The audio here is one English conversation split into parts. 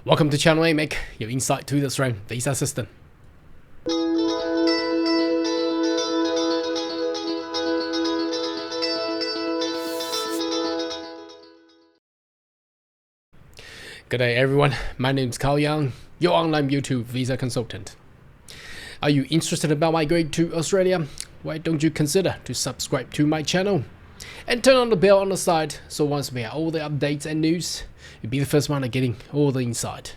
Welcome to Channel AMEC, your insight to the Australian visa system. Good day everyone, my name is Carl Young, your online YouTube visa consultant. Are you interested about migrating to Australia? Why don't you consider to subscribe to my channel and turn on the bell on the side so once we have all the updates and news, you'll be the first one getting all the insight.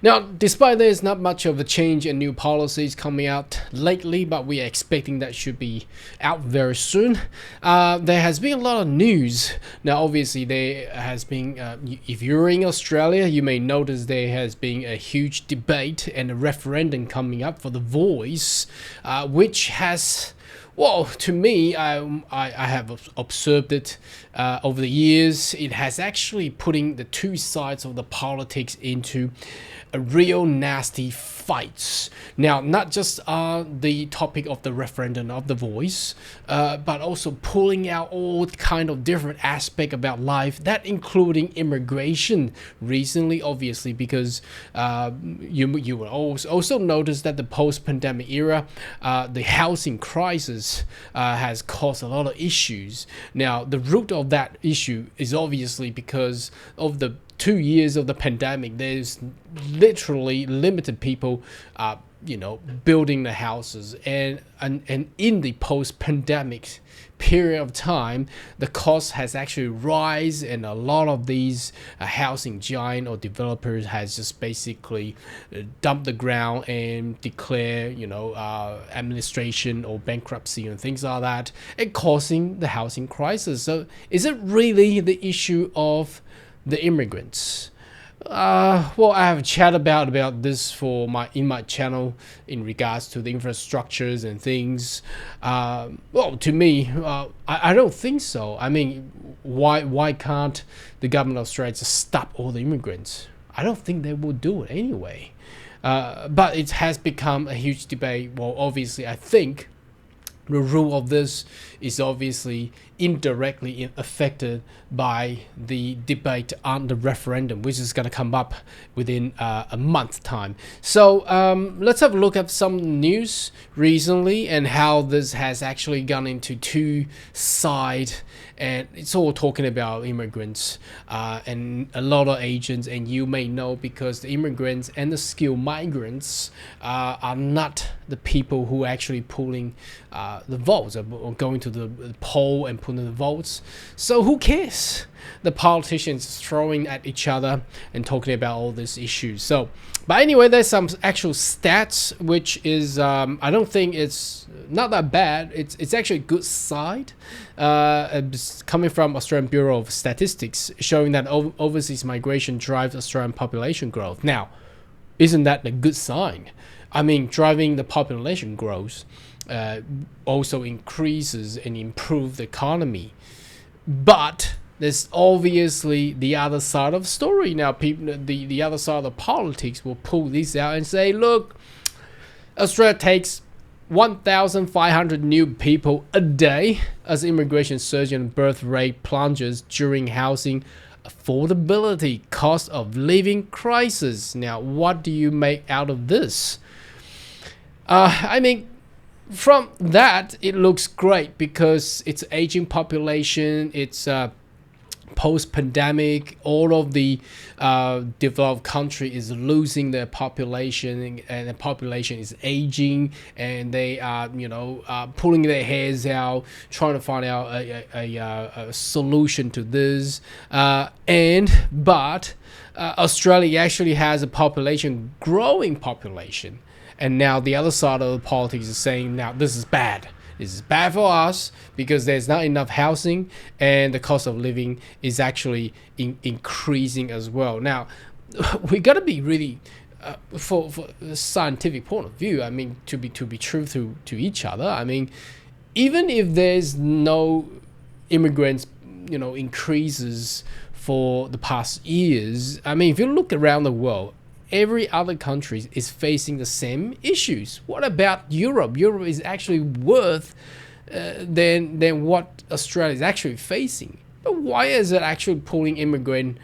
Now, despite there's not much of a change and new policies coming out lately, but we are expecting that should be out very soon. There has been a lot of news. Now, obviously, there has been, if you're in Australia, you may notice there has been a huge debate and a referendum coming up for the voice, which has... Well, to me, I have observed it over the years. It has actually putting the two sides of the politics into a real nasty fights. Now, not just the topic of the referendum of the voice, but also pulling out all kind of different aspects about life, that including immigration recently, obviously, because you will also notice that the post-pandemic era, the housing crisis has caused a lot of issues. Now, the root of that issue is obviously because of the 2 years of the pandemic. There's literally limited people building the houses, and in the post-pandemic period of time, the cost has actually rise, and a lot of these housing giant or developers has just basically dumped the ground and declare administration or bankruptcy and things like that, and causing the housing crisis. So is it really the issue of the immigrants? Well, I have chat about this in my channel in regards to the infrastructures and things. Well, to me, I don't think so. I mean, why can't the government of Australia just stop all the immigrants? I don't think they will do it anyway. But it has become a huge debate. Well, obviously, I think the rule of this is obviously indirectly affected by the debate on the referendum, which is going to come up within a month time. So let's have a look at some news recently and how this has actually gone into two sides, and it's all talking about immigrants and a lot of agents. And you may know, because the immigrants and the skilled migrants are not the people who are actually pulling the votes or going to the poll and putting the votes. So who cares? The politicians throwing at each other and talking about all these issues. So, but anyway, there's some actual stats, which is I don't think it's not that bad. It's actually a good side. It's coming from Australian Bureau of Statistics, showing that overseas migration drives Australian population growth. Now, isn't that a good sign? I mean, driving the population growth also increases and improves the economy. But there's obviously the other side of the story. Now, people, the other side of the politics will pull this out and say, look, Australia takes 1,500 new people a day as immigration surge and birth rate plunges during housing affordability, cost of living crisis. Now, what do you make out of this? I mean, from that, it looks great because it's aging population, it's post-pandemic, all of the developed country is losing their population, and the population is aging, and they are pulling their hairs out, trying to find out a solution to this. But Australia actually has a growing population. And now the other side of the politics is saying, now this is bad. This is bad for us because there's not enough housing, and the cost of living is actually increasing as well. Now, we got to be really, for a scientific point of view, I mean, to be true to each other. I mean, even if there's no immigrants, increases for the past years, I mean, if you look around the world, every other country is facing the same issues. What about Europe? Europe is actually worse than what Australia is actually facing. But why is it actually pulling immigrant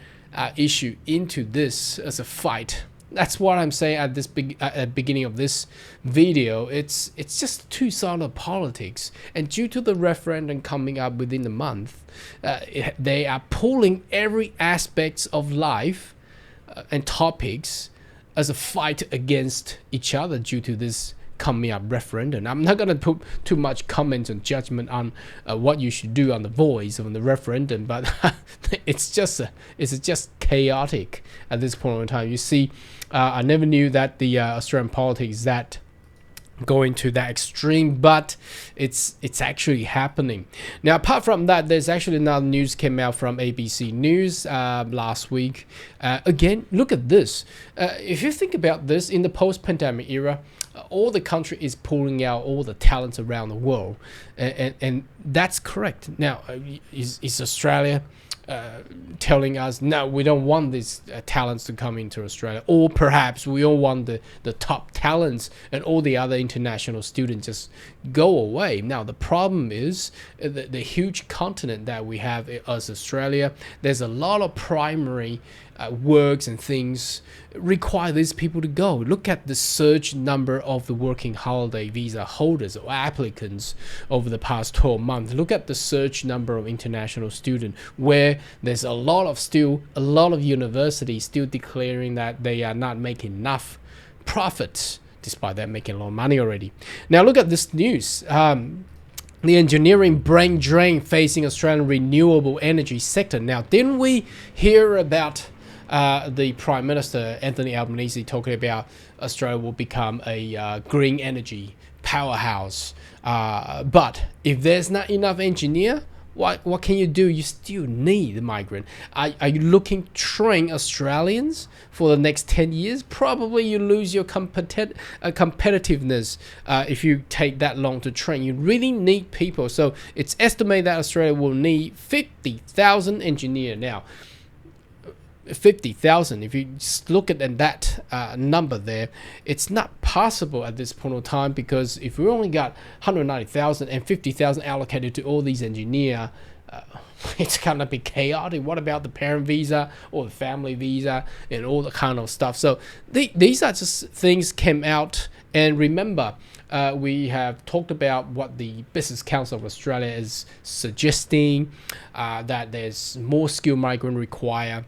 issue into this as a fight. That's what I'm saying at this beginning of this video. It's just two sides of politics, and due to the referendum coming up within the month, they are pulling every aspects of life and topics as a fight against each other due to this coming up referendum. I'm not gonna put too much comments and judgment on what you should do on the voice on the referendum, but it's just chaotic at this point in time. You see, I never knew that the Australian politics is that going to that extreme, but it's actually happening. Now, apart from that, there's actually another news came out from ABC News last week. Again, look at this. If you think about this, in the post-pandemic era, all the country is pulling out all the talents around the world, and that's correct. Now, is Australia telling us, no, we don't want these talents to come into Australia, or perhaps we all want the top talents and all the other international students just go away? Now, the problem is the huge continent that we have as Australia. There's a lot of primary works and things require these people to go. Look at the surge number of the working holiday visa holders or applicants over the past 12 months. Look at the surge number of international students, where there's a lot of universities still declaring that they are not making enough profits, despite that making a lot of money already. Now look at this news. The engineering brain drain facing Australian renewable energy sector. Now, didn't we hear about the Prime Minister Anthony Albanese talking about Australia will become a green energy powerhouse? But if there's not enough engineer, what can you do? You still need the migrant. Are you looking to train Australians for the next 10 years? Probably you lose your competitiveness if you take that long to train. You really need people. So it's estimated that Australia will need 50,000 engineers. Now, 50,000, if you just look at that number there, it's not possible at this point in time, because if we only got 190,000 and 50,000 allocated to all these engineers, it's gonna be chaotic. What about the parent visa or the family visa and all the kind of stuff? So these are just things came out. And remember, we have talked about what the Business Council of Australia is suggesting, that there's more skilled migrant required.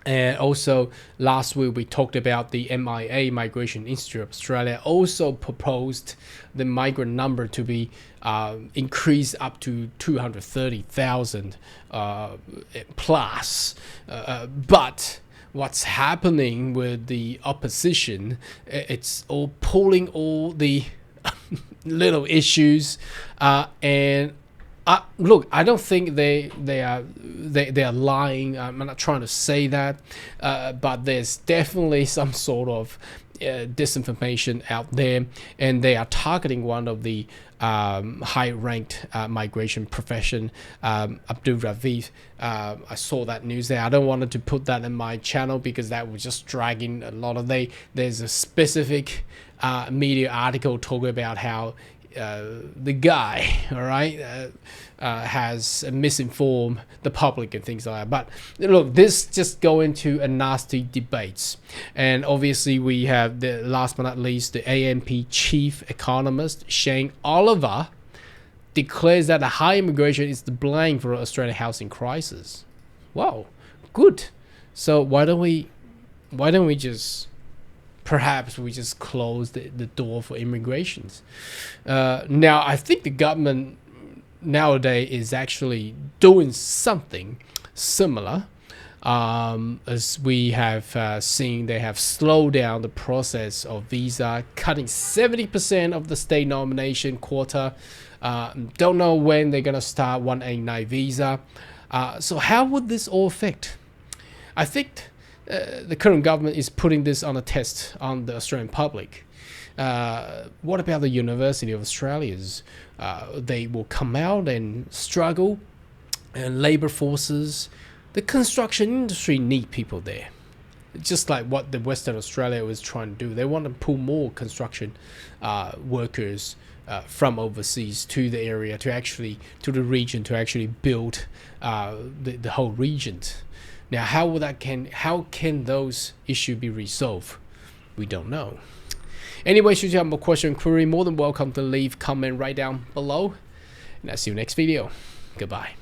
And also last week we talked about the MIA, Migration Institute of Australia, also proposed the migrant number to be increased up to 230,000 plus. But what's happening with the opposition, it's all pulling all the little issues, and look, I don't think they are lying. I'm not trying to say that, but there's definitely some sort of disinformation out there, and they are targeting one of the high-ranked migration profession, Abdul Raviv. I saw that news there. I don't want to put that in my channel because that was just dragging a lot of there's a specific media article talking about how the guy, all right, has misinformed the public and things like that. But look, this just go into a nasty debates. And obviously we have the last but not least, the AMP chief economist Shane Oliver declares that the high immigration is to blame for Australian housing crisis. Wow, good. So why don't we just perhaps we just close the door for immigrations? Now, I think the government nowadays is actually doing something similar. As we have seen, they have slowed down the process of visa, cutting 70% of the state nomination quota. Don't know when they're going to start 189 visa. So how would this all affect? I think the current government is putting this on a test on the Australian public. What about the University of Australia's? They will come out and struggle, and labour forces, the construction industry need people there. Just like what the Western Australia was trying to do. They want to pull more construction workers from overseas to the area, to the region, to actually build the whole region. Now, how can those issues be resolved? We don't know. Anyway, should you have a question or query, more than welcome to leave comment right down below. And I'll see you next video. Goodbye.